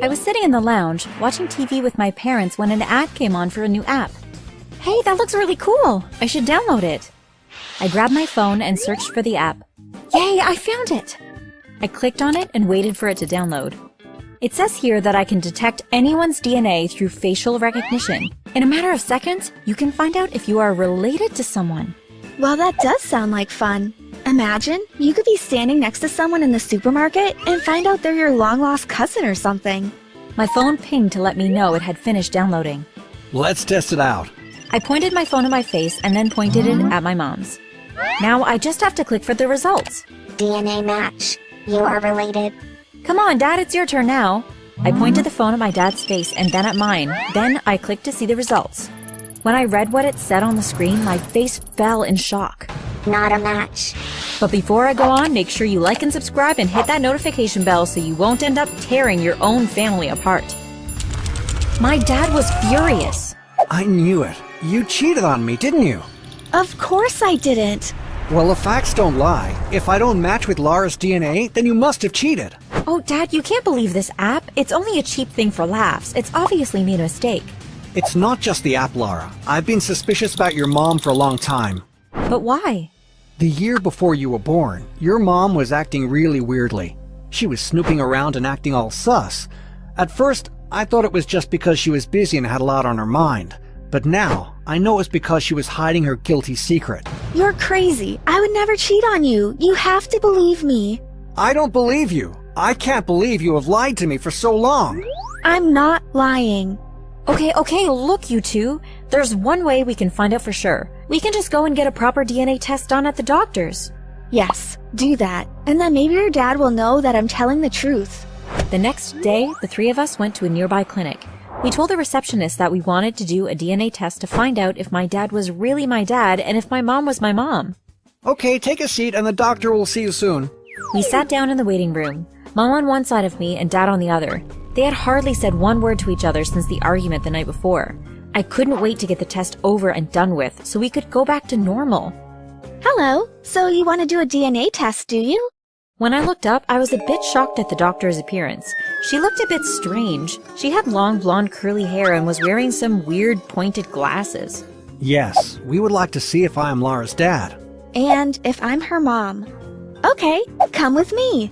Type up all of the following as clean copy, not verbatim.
I was sitting in the lounge, watching TV with my parents when an ad came on for a new app. Hey, that looks really cool! I should download it. I grabbed my phone and searched for the app. Yay, I found it! I clicked on it and waited for it to download. It says here that I can detect anyone's DNA through facial recognition. In a matter of seconds, you can find out if you are related to someone. Well, that does sound like fun. Imagine you could be standing next to someone in the supermarket and find out they're your long-lost cousin or something. My phone pinged to let me know it had finished downloading. Let's test it out. I pointed my phone at my face and then pointed it at my mom's. Now I just have to click for the results. DNA match. You are related. Come on, Dad, it's your turn now. I pointed the phone at my dad's face and then at mine. Then I clicked to see the results. When I read what it said on the screen, my face fell in shock. Not a match. But before I go on, make sure you like and subscribe and hit that notification bell so you won't end up tearing your own family apart. My dad was furious. I knew it. You cheated on me, didn't you? Of course I didn't. Well, the facts don't lie. If I don't match with Lara's DNA, then you must have cheated. Oh, Dad, you can't believe this app. It's only a cheap thing for laughs. It's obviously made a mistake. It's not just the app, Lara. I've been suspicious about your mom for a long time. But why? The year before you were born, your mom was acting really weirdly. She was snooping around and acting all sus. At first, I thought it was just because she was busy and had a lot on her mind. But now, I know it's because she was hiding her guilty secret. You're crazy. I would never cheat on you. You have to believe me. I don't believe you. I can't believe you have lied to me for so long. I'm not lying. Okay, look, you two. There's one way we can find out for sure. We can just go and get a proper DNA test done at the doctor's. Yes, do that. And then maybe your dad will know that I'm telling the truth. The next day, the three of us went to a nearby clinic. We told the receptionist that we wanted to do a DNA test to find out if my dad was really my dad and if my mom was my mom. Okay, take a seat and the doctor will see you soon. We sat down in the waiting room, Mom on one side of me and Dad on the other. They had hardly said one word to each other since the argument the night before. I couldn't wait to get the test over and done with so we could go back to normal. Hello, so you want to do a DNA test, do you? When I looked up, I was a bit shocked at the doctor's appearance. She looked a bit strange. She had long blonde curly hair and was wearing some weird pointed glasses. Yes, we would like to see if I am Lara's dad. And if I'm her mom. Okay, come with me.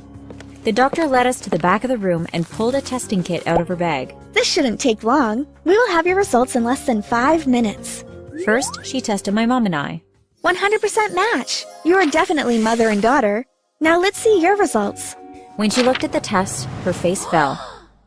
The doctor led us to the back of the room and pulled a testing kit out of her bag. This shouldn't take long. We will have your results in less than 5 minutes. First, she tested my mom and I. 100% match. You are definitely mother and daughter. Now let's see your results. When she looked at the test, her face fell.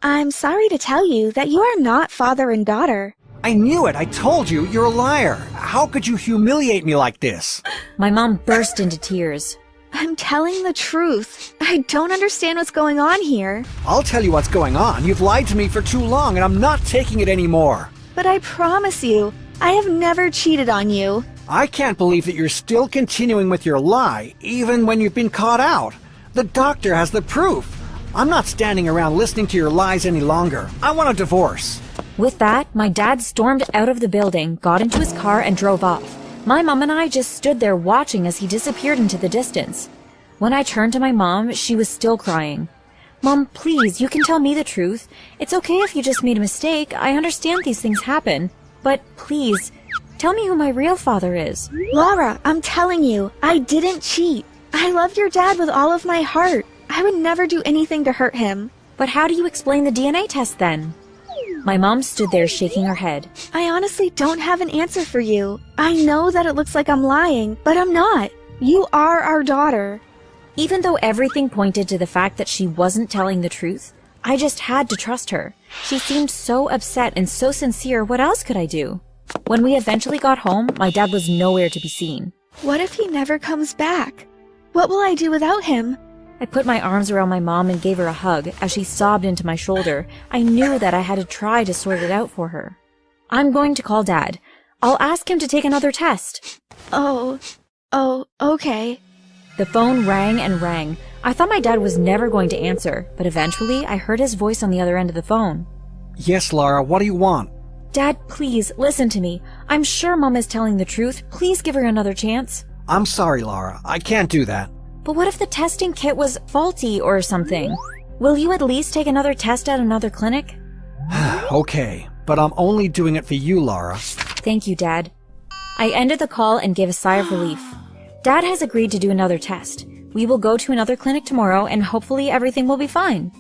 I'm sorry to tell you that you are not father and daughter. I knew it! I told you! You're a liar! How could you humiliate me like this? My mom burst into tears. I'm telling the truth. I don't understand what's going on here. I'll tell you what's going on. You've lied to me for too long and I'm not taking it anymore. But I promise you, I have never cheated on you. I can't believe that you're still continuing with your lie, even when you've been caught out. The doctor has the proof. I'm not standing around listening to your lies any longer. I want a divorce. With that, my dad stormed out of the building, got into his car, and drove off. My mom and I just stood there watching as he disappeared into the distance. When I turned to my mom, she was still crying. Mom, please, you can tell me the truth. It's okay if you just made a mistake. I understand these things happen. But please, tell me who my real father is. Lara, I'm telling you, I didn't cheat. I loved your dad with all of my heart. I would never do anything to hurt him. But how do you explain the DNA test then? My mom stood there shaking her head. I honestly don't have an answer for you. I know that it looks like I'm lying, but I'm not. You are our daughter. Even though everything pointed to the fact that she wasn't telling the truth, I just had to trust her. She seemed so upset and so sincere, what else could I do? When we eventually got home, my dad was nowhere to be seen. What if he never comes back? What will I do without him? I put my arms around my mom and gave her a hug. As she sobbed into my shoulder, I knew that I had to try to sort it out for her. I'm going to call Dad. I'll ask him to take another test. Oh, okay. The phone rang and rang. I thought my dad was never going to answer, but eventually I heard his voice on the other end of the phone. Yes, Lara, what do you want? Dad, please, listen to me. I'm sure Mom is telling the truth. Please give her another chance. I'm sorry, Lara. I can't do that. But what if the testing kit was faulty or something? Will you at least take another test at another clinic? Okay, but I'm only doing it for you, Lara. Thank you, Dad. I ended the call and gave a sigh of relief. Dad has agreed to do another test. We will go to another clinic tomorrow and hopefully everything will be fine.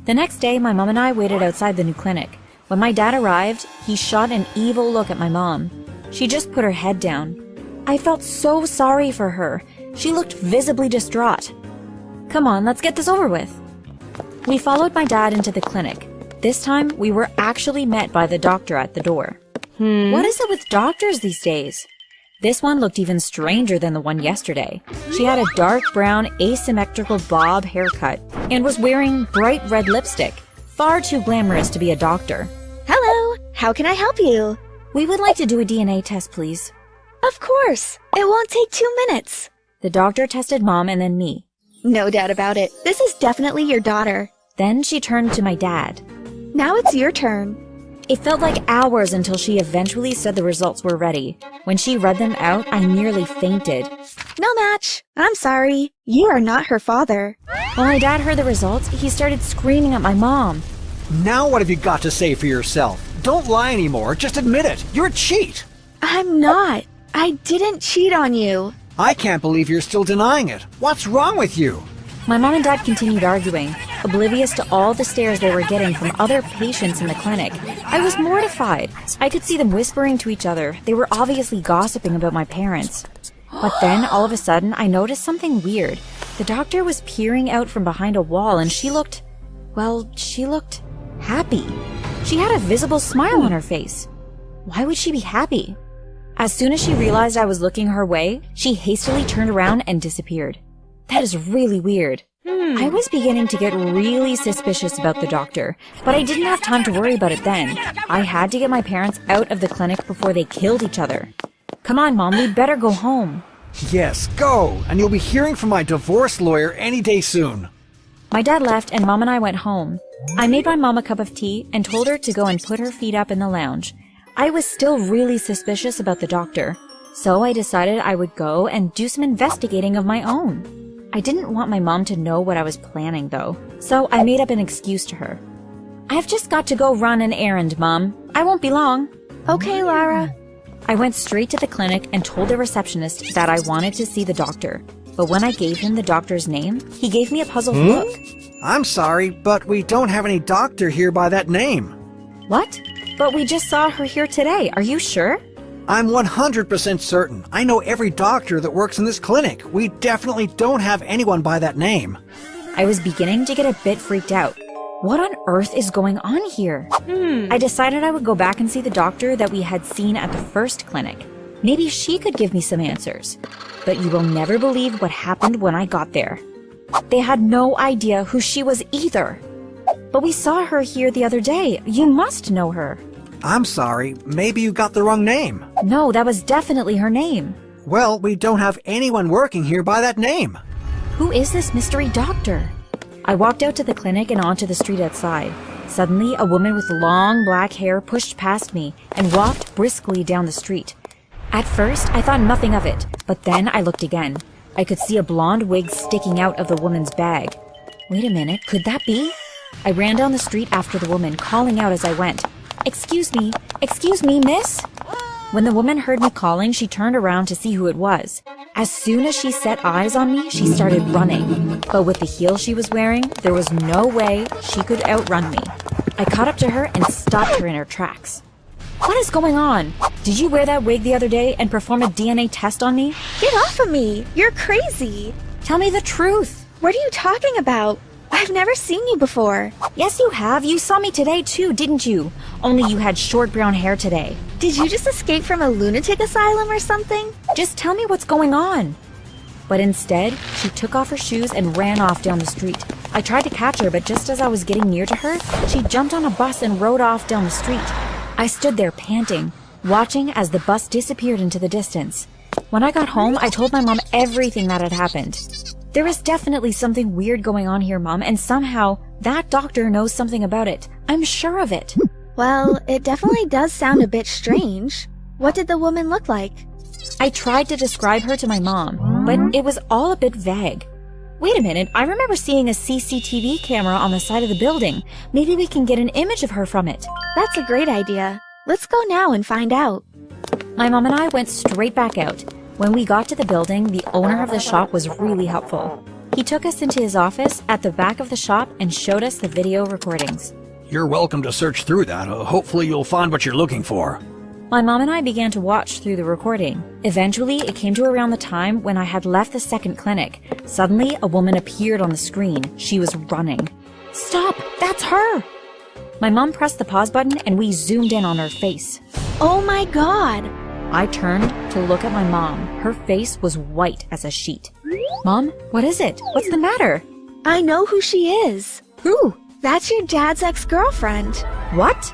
The next day, my mom and I waited outside the new clinic. When my dad arrived, he shot an evil look at my mom. She just put her head down. I felt so sorry for her. She looked visibly distraught. Come on, let's get this over with. We followed my dad into the clinic. This time, we were actually met by the doctor at the door. What is it with doctors these days? This one looked even stranger than the one yesterday. She had a dark brown asymmetrical bob haircut and was wearing bright red lipstick. Far too glamorous to be a doctor. Hello, how can I help you? We would like to do a DNA test, please. Of course, it won't take 2 minutes. The doctor tested Mom and then me. No doubt about it, this is definitely your daughter. Then she turned to my dad. Now it's your turn. It felt like hours until she eventually said the results were ready. When she read them out, I nearly fainted. No match. I'm sorry. You are not her father. When my dad heard the results, he started screaming at my mom. Now what have you got to say for yourself? Don't lie anymore, just admit it. You're a cheat. I'm not. I didn't cheat on you. I can't believe you're still denying it. What's wrong with you? My mom and dad continued arguing, oblivious to all the stares they were getting from other patients in the clinic. I was mortified. I could see them whispering to each other. They were obviously gossiping about my parents. But then, all of a sudden, I noticed something weird. The doctor was peering out from behind a wall and she looked happy. She had a visible smile on her face. Why would she be happy? As soon as she realized I was looking her way, she hastily turned around and disappeared. That is really weird. I was beginning to get really suspicious about the doctor, but I didn't have time to worry about it then. I had to get my parents out of the clinic before they killed each other. Come on, Mom, we'd better go home. Yes, go, and you'll be hearing from my divorce lawyer any day soon. My dad left and Mom and I went home. I made my mom a cup of tea and told her to go and put her feet up in the lounge. I was still really suspicious about the doctor, so I decided I would go and do some investigating of my own. I didn't want my mom to know what I was planning, though, so I made up an excuse to her. I've just got to go run an errand, Mom. I won't be long. Okay, Lara. I went straight to the clinic and told the receptionist that I wanted to see the doctor. But when I gave him the doctor's name, he gave me a puzzled look. I'm sorry, but we don't have any doctor here by that name. What? But we just saw her here today. Are you sure? I'm 100% certain. I know every doctor that works in this clinic. We definitely don't have anyone by that name. I was beginning to get a bit freaked out. What on earth is going on here? I decided I would go back and see the doctor that we had seen at the first clinic. Maybe she could give me some answers. But you will never believe what happened when I got there. They had no idea who she was either. But we saw her here the other day. You must know her. I'm sorry, maybe you got the wrong name. No, that was definitely her name. Well, we don't have anyone working here by that name. Who is this mystery doctor? I walked out to the clinic and onto the street outside. Suddenly, a woman with long black hair pushed past me and walked briskly down the street. At first, I thought nothing of it, but then I looked again. I could see a blonde wig sticking out of the woman's bag. Wait a minute, could that be? I ran down the street after the woman, calling out as I went. Excuse me, miss? When the woman heard me calling, she turned around to see who it was. As soon as she set eyes on me, she started running. But with the heels she was wearing, there was no way she could outrun me. I caught up to her and stopped her in her tracks. What is going on? Did you wear that wig the other day and perform a DNA test on me? Get off of me! You're crazy! Tell me the truth. What are you talking about? I've never seen you before. Yes, you have. You saw me today too, didn't you? Only you had short brown hair today. Did you just escape from a lunatic asylum or something? Just tell me what's going on. But instead, she took off her shoes and ran off down the street. I tried to catch her, but just as I was getting near to her, she jumped on a bus and rode off down the street. I stood there panting, watching as the bus disappeared into the distance. When I got home, I told my mom everything that had happened. There is definitely something weird going on here, Mom, and somehow that doctor knows something about it. I'm sure of it. Well, it definitely does sound a bit strange. What did the woman look like? I tried to describe her to my mom, but it was all a bit vague. Wait a minute, I remember seeing a CCTV camera on the side of the building. Maybe we can get an image of her from it. That's a great idea. Let's go now and find out. My mom and I went straight back out. When we got to the building, the owner of the shop was really helpful. He took us into his office at the back of the shop and showed us the video recordings. You're welcome to search through that. Hopefully you'll find what you're looking for. My mom and I began to watch through the recording. Eventually, it came to around the time when I had left the second clinic. Suddenly, a woman appeared on the screen. She was running. Stop! That's her! My mom pressed the pause button and we zoomed in on her face. Oh my god! I turned to look at my mom. Her face was white as a sheet. Mom, what is it? What's the matter? I know who she is. Who? That's your dad's ex-girlfriend. What?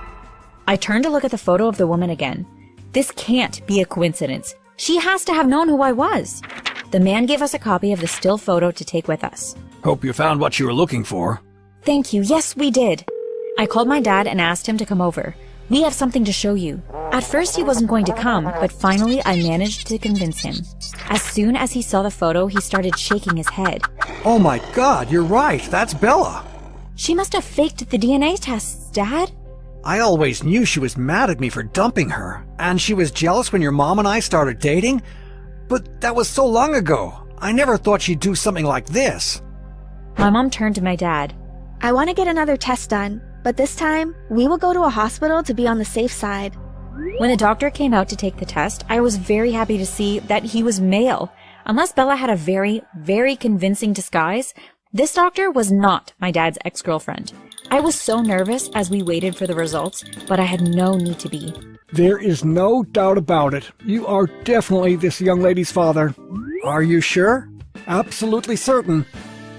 I turned to look at the photo of the woman again. This can't be a coincidence. She has to have known who I was. The man gave us a copy of the still photo to take with us. Hope you found what you were looking for. Thank you. Yes, we did. I called my dad and asked him to come over. We have something to show you. At first he wasn't going to come, but finally I managed to convince him. As soon as he saw the photo, he started shaking his head. Oh my god, you're right. That's Bella. She must have faked the DNA tests, Dad. I always knew she was mad at me for dumping her, and she was jealous when your mom and I started dating. But that was so long ago. I never thought she'd do something like this. My mom turned to my dad. I want to get another test done, but this time, we will go to a hospital to be on the safe side. When the doctor came out to take the test, I was very happy to see that he was male. Unless Bella had a very, very convincing disguise, this doctor was not my dad's ex-girlfriend. I was so nervous as we waited for the results, but I had no need to be. There is no doubt about it. You are definitely this young lady's father. Are you sure? Absolutely certain.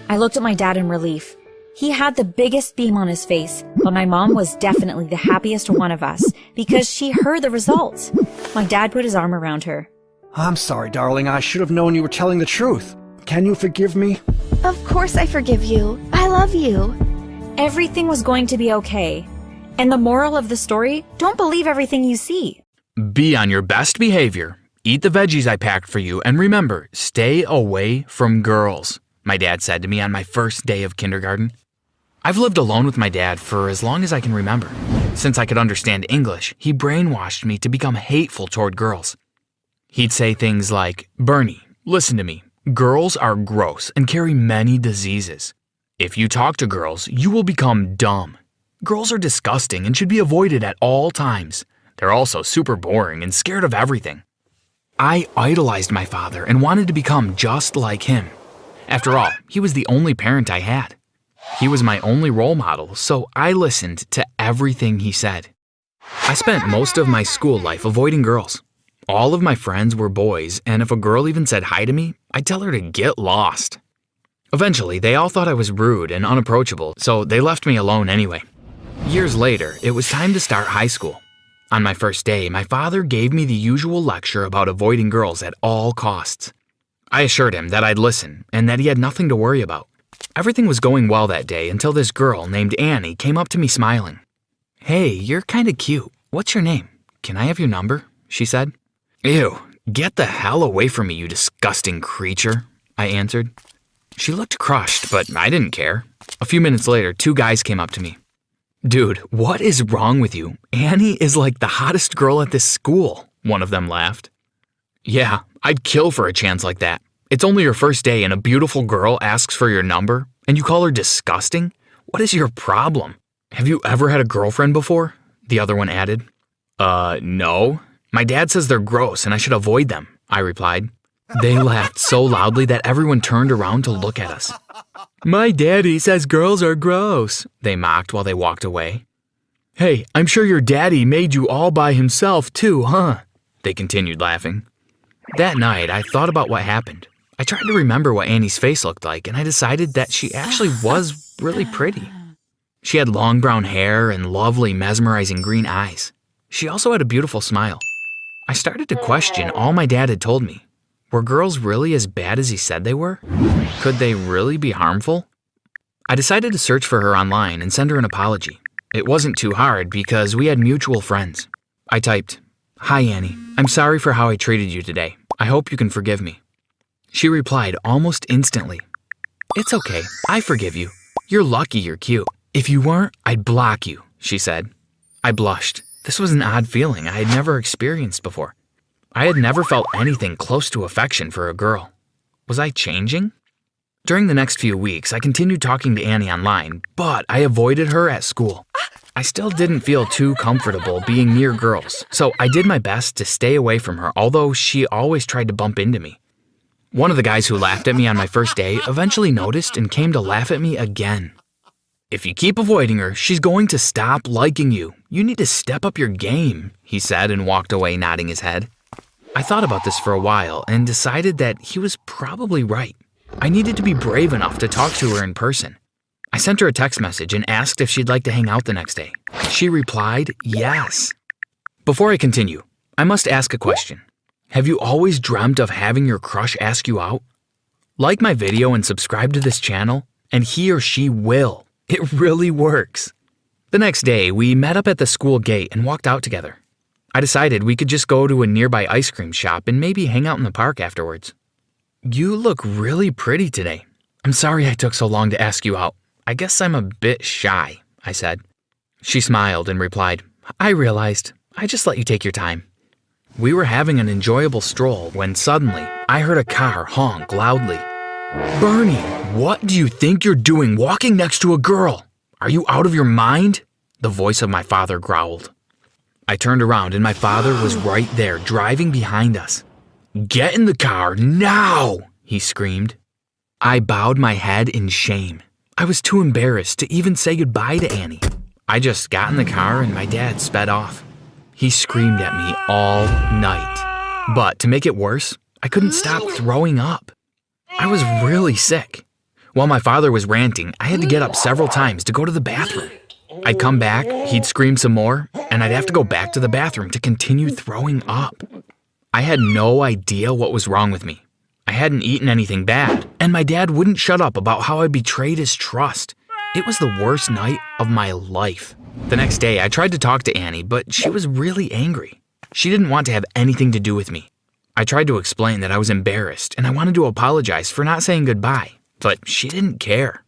I looked at my dad in relief. He had the biggest beam on his face, but my mom was definitely the happiest one of us because she heard the results. My dad put his arm around her. I'm sorry, darling. I should have known you were telling the truth. Can you forgive me? Of course I forgive you. I love you. Everything was going to be okay. And the moral of the story, don't believe everything you see. Be on your best behavior. Eat the veggies I packed for you, and remember, stay away from girls, my dad said to me on my first day of kindergarten. I've lived alone with my dad for as long as I can remember. Since I could understand English, he brainwashed me to become hateful toward girls. He'd say things like, Bernie, listen to me. Girls are gross and carry many diseases. If you talk to girls, you will become dumb. Girls are disgusting and should be avoided at all times. They're also super boring and scared of everything. I idolized my father and wanted to become just like him. After all, he was the only parent I had. He was my only role model, so I listened to everything he said. I spent most of my school life avoiding girls. All of my friends were boys, and if a girl even said hi to me, I'd tell her to get lost. Eventually, they all thought I was rude and unapproachable, so they left me alone anyway. Years later, it was time to start high school. On my first day, my father gave me the usual lecture about avoiding girls at all costs. I assured him that I'd listen and that he had nothing to worry about. Everything was going well that day until this girl named Annie came up to me smiling. Hey, you're kinda cute. What's your name? Can I have your number? She said. Ew, get the hell away from me, you disgusting creature, I answered. She looked crushed, but I didn't care. A few minutes later, 2 guys came up to me. Dude, what is wrong with you? Annie is like the hottest girl at this school, one of them laughed. Yeah, I'd kill for a chance like that. It's only your first day and a beautiful girl asks for your number, and you call her disgusting? What is your problem? Have you ever had a girlfriend before? The other one added. No. My dad says they're gross and I should avoid them, I replied. They laughed so loudly that everyone turned around to look at us. My daddy says girls are gross, they mocked while they walked away. Hey, I'm sure your daddy made you all by himself too, huh? They continued laughing. That night, I thought about what happened. I tried to remember what Annie's face looked like, and I decided that she actually was really pretty. She had long brown hair and lovely, mesmerizing green eyes. She also had a beautiful smile. I started to question all my dad had told me. Were girls really as bad as he said they were? Could they really be harmful? I decided to search for her online and send her an apology. It wasn't too hard because we had mutual friends. I typed, Hi Annie, I'm sorry for how I treated you today. I hope you can forgive me. She replied almost instantly, "It's okay. I forgive you. You're lucky you're cute. If you weren't, I'd block you," she said. I blushed. This was an odd feeling I had never experienced before. I had never felt anything close to affection for a girl. Was I changing? During the next few weeks, I continued talking to Annie online, but I avoided her at school. I still didn't feel too comfortable being near girls, so I did my best to stay away from her, although she always tried to bump into me. One of the guys who laughed at me on my first day eventually noticed and came to laugh at me again. "If you keep avoiding her, she's going to stop liking you. You need to step up your game," he said and walked away nodding his head. I thought about this for a while and decided that he was probably right. I needed to be brave enough to talk to her in person. I sent her a text message and asked if she'd like to hang out the next day. She replied, yes. Before I continue, I must ask a question. Have you always dreamt of having your crush ask you out? Like my video and subscribe to this channel, and he or she will. It really works. The next day, we met up at the school gate and walked out together. I decided we could just go to a nearby ice cream shop and maybe hang out in the park afterwards. "You look really pretty today. I'm sorry I took so long to ask you out. I guess I'm a bit shy," I said. She smiled and replied, "I realized. I just let you take your time." We were having an enjoyable stroll when suddenly I heard a car honk loudly. "Bernie, what do you think you're doing walking next to a girl? Are you out of your mind?" the voice of my father growled. I turned around and my father was right there driving behind us. "Get in the car now!" he screamed. I bowed my head in shame. I was too embarrassed to even say goodbye to Annie. I just got in the car and my dad sped off. He screamed at me all night. But to make it worse, I couldn't stop throwing up. I was really sick. While my father was ranting, I had to get up several times to go to the bathroom. I'd come back, he'd scream some more, and I'd have to go back to the bathroom to continue throwing up. I had no idea what was wrong with me. I hadn't eaten anything bad, and my dad wouldn't shut up about how I betrayed his trust. It was the worst night of my life. The next day, I tried to talk to Annie, but she was really angry. She didn't want to have anything to do with me. I tried to explain that I was embarrassed and I wanted to apologize for not saying goodbye, but she didn't care.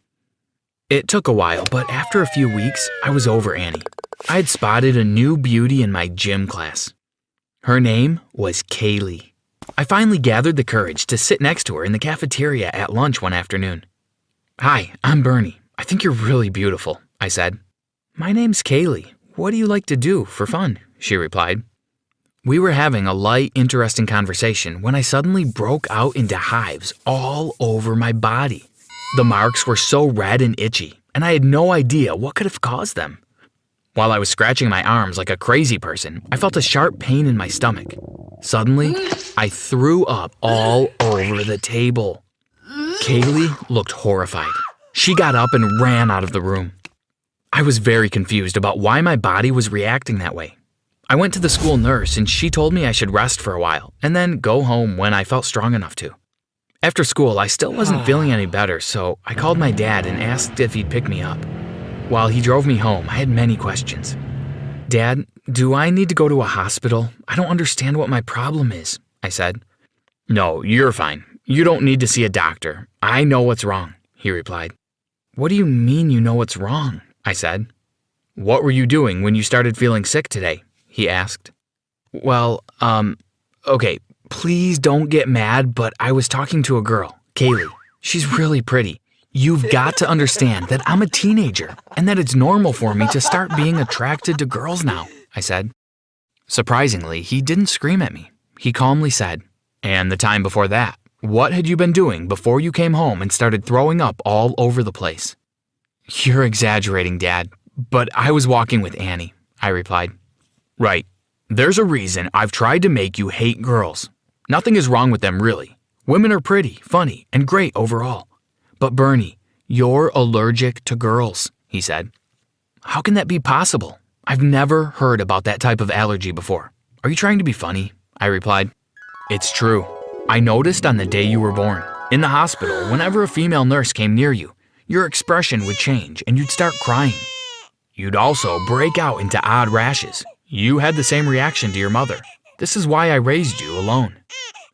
It took a while, but after a few weeks, I was over Annie. I had spotted a new beauty in my gym class. Her name was Kaylee. I finally gathered the courage to sit next to her in the cafeteria at lunch one afternoon. "Hi, I'm Bernie. I think you're really beautiful," I said. "My name's Kaylee. What do you like to do for fun?" she replied. We were having a light, interesting conversation when I suddenly broke out into hives all over my body. The marks were so red and itchy, and I had no idea what could have caused them. While I was scratching my arms like a crazy person, I felt a sharp pain in my stomach. Suddenly, I threw up all over the table. Kaylee looked horrified. She got up and ran out of the room. I was very confused about why my body was reacting that way. I went to the school nurse and she told me I should rest for a while and then go home when I felt strong enough to. After school, I still wasn't feeling any better, so I called my dad and asked if he'd pick me up. While he drove me home, I had many questions. "Dad, do I need to go to a hospital? I don't understand what my problem is," I said. "No, you're fine. You don't need to see a doctor. I know what's wrong," he replied. "What do you mean you know what's wrong?" I said. "What were you doing when you started feeling sick today?" he asked. "Well, okay, please don't get mad, but I was talking to a girl, Kaylee. She's really pretty. You've got to understand that I'm a teenager and that it's normal for me to start being attracted to girls now," I said. Surprisingly, he didn't scream at me. He calmly said, "And the time before that, what had you been doing before you came home and started throwing up all over the place?" "You're exaggerating, Dad, but I was walking with Annie," I replied. "Right. There's a reason I've tried to make you hate girls. Nothing is wrong with them, really. Women are pretty, funny, and great overall. But Bernie, you're allergic to girls," he said. "How can that be possible? I've never heard about that type of allergy before. Are you trying to be funny?" I replied. "It's true. I noticed on the day you were born. In the hospital, whenever a female nurse came near you, your expression would change and you'd start crying. You'd also break out into odd rashes. You had the same reaction to your mother. This is why I raised you alone.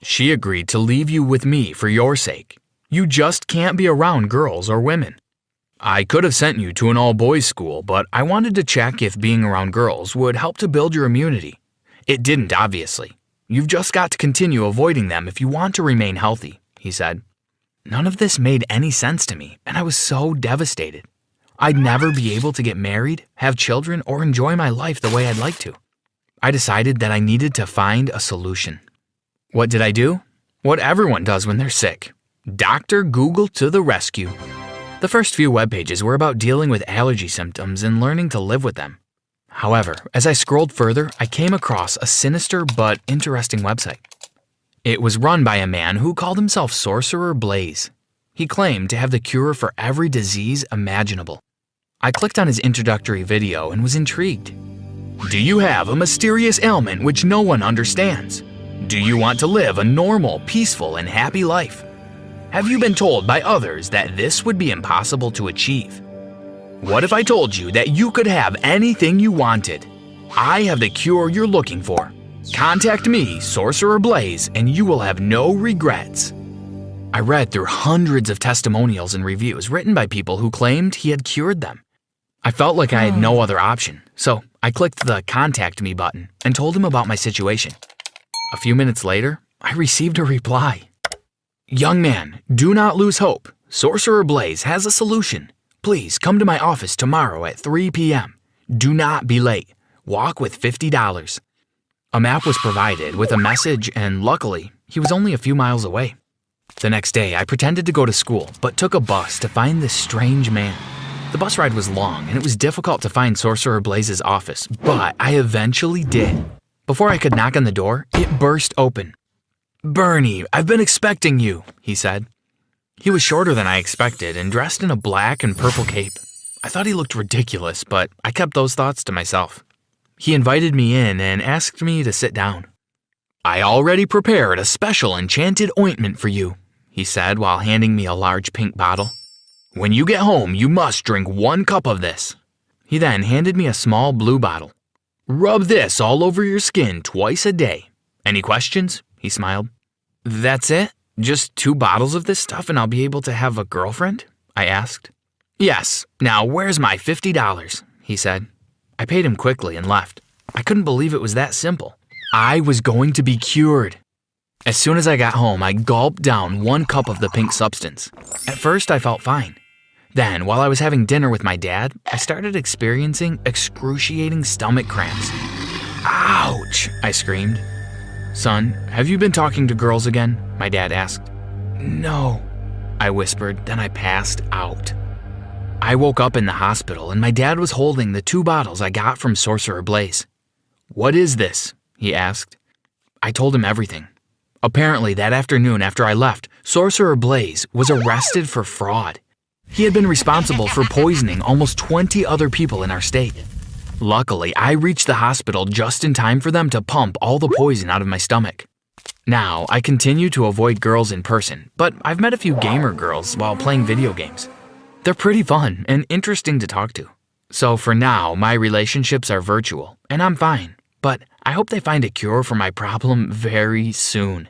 She agreed to leave you with me for your sake. You just can't be around girls or women. I could have sent you to an all-boys school, but I wanted to check if being around girls would help to build your immunity. It didn't, obviously. You've just got to continue avoiding them if you want to remain healthy," he said. None of this made any sense to me, and I was so devastated. I'd never be able to get married, have children, or enjoy my life the way I'd like to. I decided that I needed to find a solution. What did I do? What everyone does when they're sick. Dr. Google to the rescue. The first few web pages were about dealing with allergy symptoms and learning to live with them. However, as I scrolled further, I came across a sinister but interesting website. It was run by a man who called himself Sorcerer Blaze. He claimed to have the cure for every disease imaginable. I clicked on his introductory video and was intrigued. Do you have a mysterious ailment which no one understands? Do you want to live a normal, peaceful, and happy life? Have you been told by others that this would be impossible to achieve? What if I told you that you could have anything you wanted? I have the cure you're looking for. Contact me, Sorcerer Blaze, and you will have no regrets. I read through hundreds of testimonials and reviews written by people who claimed he had cured them. I felt like I had no other option, so I clicked the Contact Me button and told him about my situation. A few minutes later, I received a reply. Young man, do not lose hope. Sorcerer Blaze has a solution. Please come to my office tomorrow at 3 p.m. Do not be late. Walk with $50. A map was provided with a message, and luckily, he was only a few miles away. The next day, I pretended to go to school, but took a bus to find this strange man. The bus ride was long, and it was difficult to find Sorcerer Blaze's office, but I eventually did. Before I could knock on the door, it burst open. Bernie, I've been expecting you, he said. He was shorter than I expected and dressed in a black and purple cape. I thought he looked ridiculous, but I kept those thoughts to myself. He invited me in and asked me to sit down. I already prepared a special enchanted ointment for you, he said while handing me a large pink bottle. When you get home, you must drink 1 cup of this. He then handed me a small blue bottle. Rub this all over your skin twice a day. Any questions? He smiled. That's it? Just 2 bottles of this stuff and I'll be able to have a girlfriend? I asked. Yes. Now where's my $50? He said. I paid him quickly and left. I couldn't believe it was that simple. I was going to be cured. As soon as I got home, I gulped down 1 cup of the pink substance. At first, I felt fine. Then, while I was having dinner with my dad, I started experiencing excruciating stomach cramps. Ouch! I screamed. Son, have you been talking to girls again? My dad asked. No, I whispered, then I passed out. I woke up in the hospital and my dad was holding the 2 bottles I got from Sorcerer Blaze. What is this? He asked. I told him everything. Apparently, that afternoon after I left, Sorcerer Blaze was arrested for fraud. He had been responsible for poisoning almost 20 other people in our state. Luckily, I reached the hospital just in time for them to pump all the poison out of my stomach. Now, I continue to avoid girls in person, but I've met a few gamer girls while playing video games. They're pretty fun and interesting to talk to. So for now, my relationships are virtual, and I'm fine. But I hope they find a cure for my problem very soon.